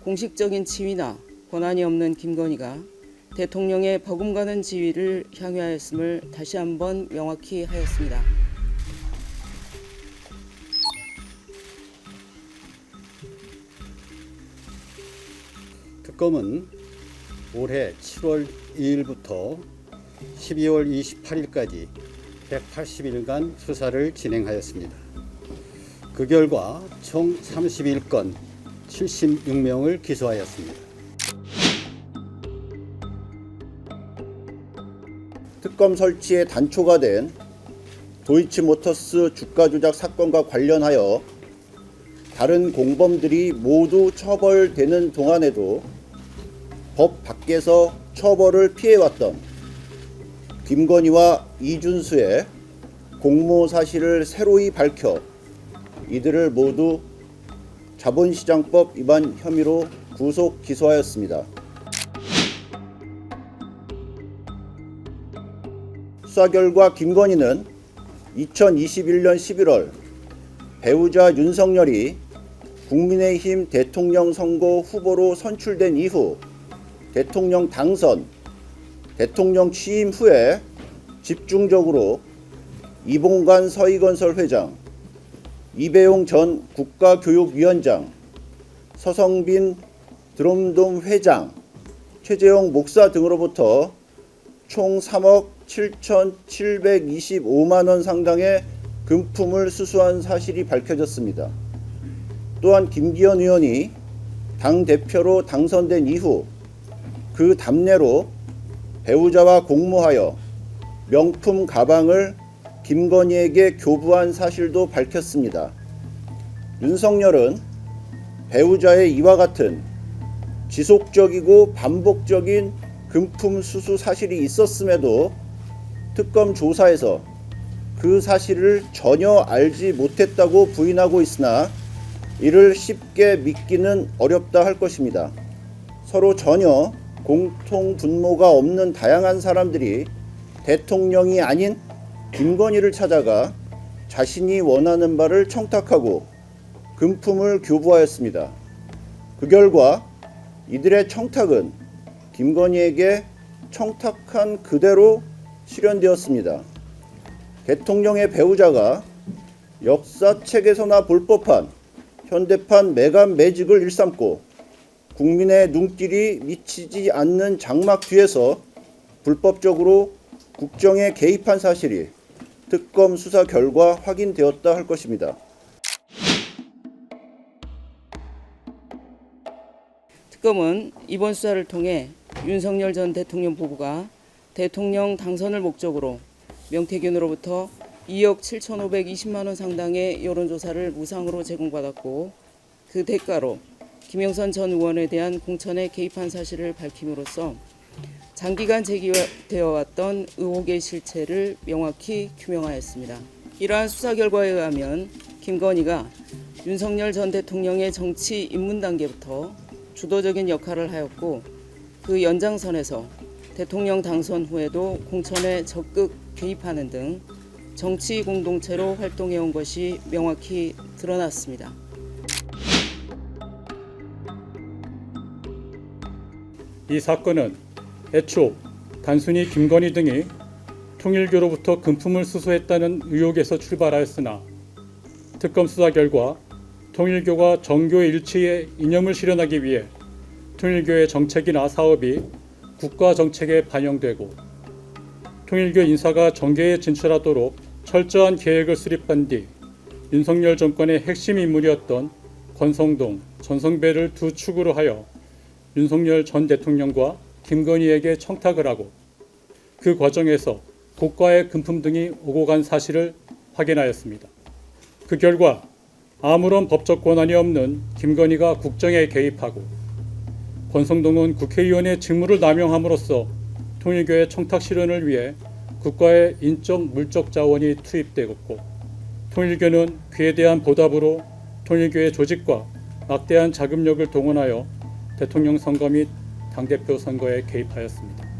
공식적인 지위나 권한이 없는 김건희가 대통령의 버금가는 지위를 향유하였음을 다시 한번 명확히 하였습니다. 특검은 올해 7월 2일부터 12월 28일까지 180일간 수사를 진행하였습니다. 그 결과 총 31건 76명을 기소하였습니다. 특검 설치에 단초가 된 도이치모터스 주가 조작 사건과 관련하여 다른 공범들이 모두 처벌되는 동안에도 법 밖에서 처벌을 피해왔던 김건희와 이준수의 공모 사실을 새로이 밝혀 이들을 모두 자본시장법 위반 혐의로 구속 기소하였습니다. 수사 결과 김건희는 2021년 11월 배우자 윤석열이 국민의힘 대통령 선거 후보로 선출된 이후 대통령 당선, 대통령 취임 후에 집중적으로 이봉관 서희건설 회장, 이배용 전 국가교육위원장, 서성빈 드럼돔 회장, 최재형 목사 등으로부터 총 3억 7,725만 원 상당의 금품을 수수한 사실이 밝혀졌습니다. 또한 김기현 의원이 당대표로 당선된 이후 그 답례로 배우자와 공모하여 명품 가방을 김건희에게 교부한 사실도 밝혔습니다. 윤석열은 배우자의 이와 같은 지속적이고 반복적인 금품 수수 사실이 있었음에도 특검 조사에서 그 사실을 전혀 알지 못했다고 부인하고 있으나 이를 쉽게 믿기는 어렵다 할 것입니다. 서로 전혀 공통 분모가 없는 다양한 사람들이 대통령이 아닌 김건희를 찾아가 자신이 원하는 바를 청탁하고 금품을 교부하였습니다. 그 결과 이들의 청탁은 김건희에게 청탁한 그대로 실현되었습니다. 대통령의 배우자가 역사책에서나 볼 법한 현대판 매감 매직을 일삼고 국민의 눈길이 미치지 않는 장막 뒤에서 불법적으로 국정에 개입한 사실이 특검 수사 결과 확인되었다 할 것입니다. 특검은 이번 수사를 통해 윤석열 전 대통령 부부가 대통령 당선을 목적으로 명태균으로부터 2억 7,520만 원 상당의 여론조사를 무상으로 제공받았고 그 대가로 김영선 전 의원에 대한 공천에 개입한 사실을 밝힘으로써 장기간 제기되어 왔던 의혹의 실체를 명확히 규명하였습니다. 이러한 수사 결과에 의하면 김건희가 윤석열 전 대통령의 정치 입문 단계부터 주도적인 역할을 하였고 그 연장선에서 대통령 당선 후에도 공천에 적극 개입하는 등 정치 공동체로 활동해온 것이 명확히 드러났습니다. 이 사건은 애초 단순히 김건희 등이 통일교로부터 금품을 수수했다는 의혹에서 출발하였으나 특검 수사 결과 통일교가 정교 일치의 이념을 실현하기 위해 통일교의 정책이나 사업이 국가 정책에 반영되고 통일교 인사가 정계에 진출하도록 철저한 계획을 수립한 뒤 윤석열 정권의 핵심 인물이었던 권성동, 전성배를 두 축으로 하여 윤석열 전 대통령과 김건희에게 청탁을 하고 그 과정에서 고가의 금품 등이 오고 간 사실을 확인하였습니다. 그 결과 아무런 법적 권한이 없는 김건희가 국정에 개입하고 권성동은 국회의원의 직무를 남용함으로써 통일교의 청탁 실현을 위해 국가의 인적 물적 자원이 투입되었고 통일교는 그에 대한 보답으로 통일교의 조직과 막대한 자금력을 동원하여 대통령 선거 및 당대표 선거에 개입하였습니다.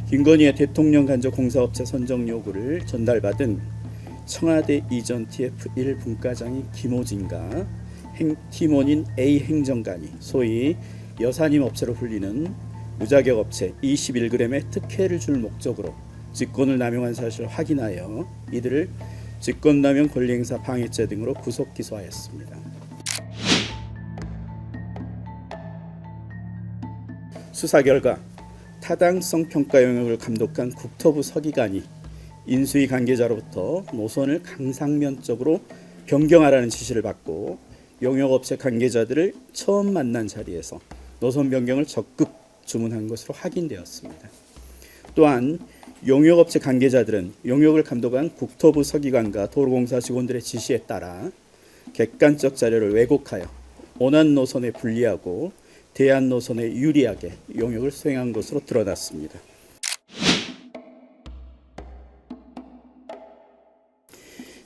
김건희의 대통령 간접 공사업체 선정 요구를 전달받은 청와대 이전 TF1 분과장인 김호진과 팀원인 A 행정관이 소위 여사님 업체로 불리는 무자격 업체 21g의 특혜를 줄 목적으로 직권을 남용한 사실을 확인하여 이들을 직권남용 권리행사 방해죄 등으로 구속 기소하였습니다. 수사 결과 타당성 평가 영역을 감독한 국토부 서기관이 인수위 관계자로부터 노선을 강상면적으로 변경하라는 지시를 받고 용역업체 관계자들을 처음 만난 자리에서 노선 변경을 적극 주문한 것으로 확인되었습니다. 또한 용역업체 관계자들은 용역을 감독한 국토부 서기관과 도로공사 직원들의 지시에 따라 객관적 자료를 왜곡하여 원안 노선에 불리하고 대안 노선에 유리하게 용역을 수행한 것으로 드러났습니다.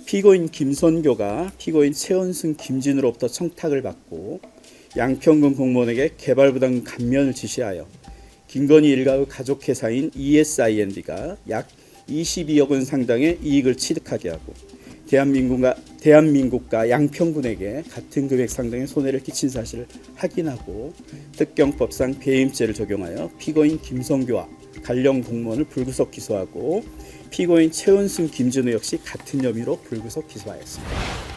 피고인 김선교가 피고인 최원승, 김진우로부터 청탁을 받고 양평군 공무원에게 개발부담 감면을 지시하여 김건희 일가의 가족회사인 ESIND가 약 22억 원 상당의 이익을 취득하게 하고 대한민국과 양평군에게 같은 금액 상당의 손해를 끼친 사실을 확인하고 특경법상 배임죄를 적용하여 피고인 김선교와 관련 공무원을 불구속 기소하고 피고인 최은승, 김진우 역시 같은 혐의로 불구속 기소하였습니다.